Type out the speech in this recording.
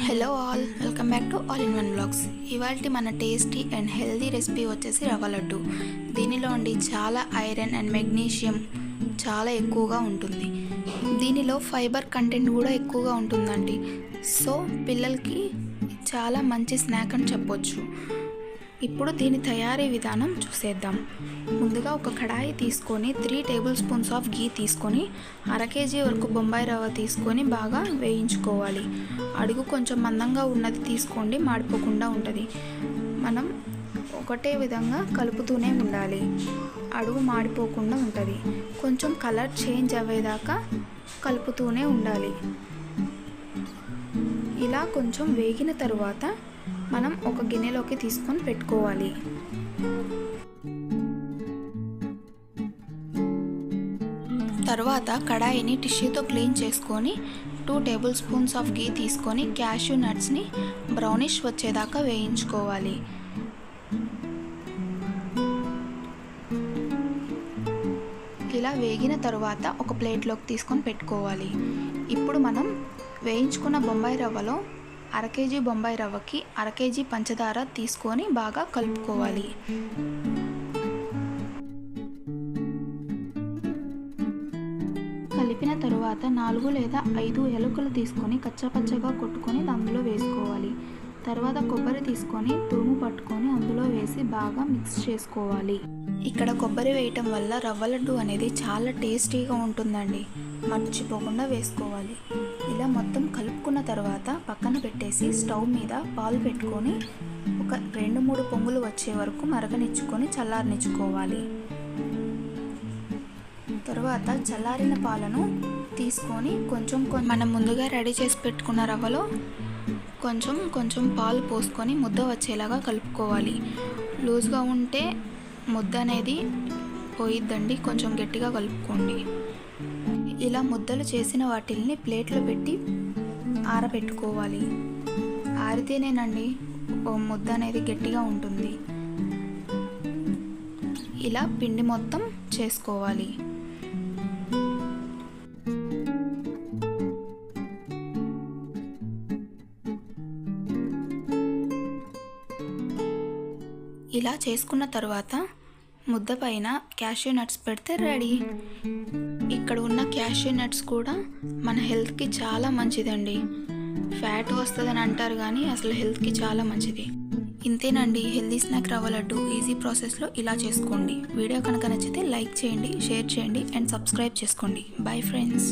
Hello all, welcome back to all in one blogs. ఇవాళ మన tasty and healthy recipe వచ్చేసి రవ్వ లడ్డు. దీనిలో ఉండి చాలా ఐరన్ అండ్ మెగ్నీషియం చాలా ఎక్కువగా ఉంటుంది. దీనిలో ఫైబర్ కంటెంట్ కూడా ఎక్కువగా ఉంటుందండి. సో పిల్లలకి చాలా మంచి స్నాక్ అని చెప్పొచ్చు. ఇప్పుడు దీని తయారీ విధానం చూసేద్దాం. ముందుగా ఒక కడాయి తీసుకొని 3 టేబుల్ స్పూన్స్ ఆఫ్ గీ తీసుకొని 1/2 kg వరకు బొంబాయి రవ్వ తీసుకొని బాగా వేయించుకోవాలి. అడుగు కొంచెం మందంగా ఉన్నది తీసుకోండి, మాడిపోకుండా ఉంటుంది. మనం ఒకటే విధంగా కలుపుతూనే ఉండాలి, అడుగు మాడిపోకుండా ఉంటుంది. కొంచెం కలర్ చేంజ్ అయ్యేదాకా కలుపుతూనే ఉండాలి. ఇలా కొంచెం వేగిన తరువాత మనం ఒక గిన్నెలోకి తీసుకొని పెట్టుకోవాలి. తర్వాత కడాయిని టిష్యూతో క్లీన్ చేసుకొని 2 టేబుల్ స్పూన్స్ ఆఫ్ గీ తీసుకొని క్యాష్యూ నట్స్ని బ్రౌనిష్ వచ్చేదాకా వేయించుకోవాలి. ఇలా వేగిన తర్వాత ఒక ప్లేట్లోకి తీసుకొని పెట్టుకోవాలి. ఇప్పుడు మనం వేయించుకున్న బొంబాయి రవ్వలో 1/2 kg బొంబాయి రవ్వకి 1/2 kg పంచదార తీసుకొని బాగా కలుపుకోవాలి. కలిపిన తరువాత 4 లేదా 5 ఎలుకలు తీసుకొని కచ్చాపచ్చగా కొట్టుకొని అందులో వేసుకోవాలి. తర్వాత కొబ్బరి తీసుకొని తురుము పట్టుకొని అందులో వేసి బాగా మిక్స్ చేసుకోవాలి. ఇక్కడ కొబ్బరి వేయటం వల్ల రవ్వ లడ్డు అనేది చాలా టేస్టీగా ఉంటుందండి. మర్చిపోకుండా వేసుకోవాలి. ఇలా మొత్తం కలుపుకున్న తర్వాత పక్కన పెట్టేసి స్టవ్ మీద పాలు పెట్టుకొని ఒక 2-3 పొంగులు వచ్చే వరకు మరగనిచ్చుకొని చల్లారనిచ్చుకోవాలి. తర్వాత చల్లారిన పాలను తీసుకొని కొంచెం మనం ముందుగా రెడీ చేసి పెట్టుకున్న రవ్వలో కొంచెం పాలు పోసుకొని ముద్ద వచ్చేలాగా కలుపుకోవాలి. లూజ్గా ఉంటే ముద్ద అనేది పోయిద్దండి, కొంచెం గట్టిగా కలుపుకోండి. ఇలా ముద్దలు చేసిన వాటిల్ని ప్లేట్లో పెట్టి ఆరబెట్టుకోవాలి. ఆరితేనేనండి ముద్ద అనేది గట్టిగా ఉంటుంది. ఇలా పిండి మొత్తం చేసుకోవాలి. ఇలా చేసుకున్న తర్వాత ముద్ద పైన క్యాష్యూ నట్స్ పెడితే రెడీ. ఇక్కడ ఉన్న క్యాష్యూ నట్స్ కూడా మన హెల్త్కి చాలా మంచిదండి. ఫ్యాట్ వస్తుందని అంటారు కానీ అసలు హెల్త్కి చాలా మంచిది. ఇంతేనండి హెల్దీ స్నాక్ రవ్వ లడ్డు. ఈజీ ప్రాసెస్లో ఇలా చేసుకోండి. వీడియో కనుక నచ్చితే లైక్ చేయండి, షేర్ చేయండి అండ్ సబ్స్క్రైబ్ చేసుకోండి. Bye friends.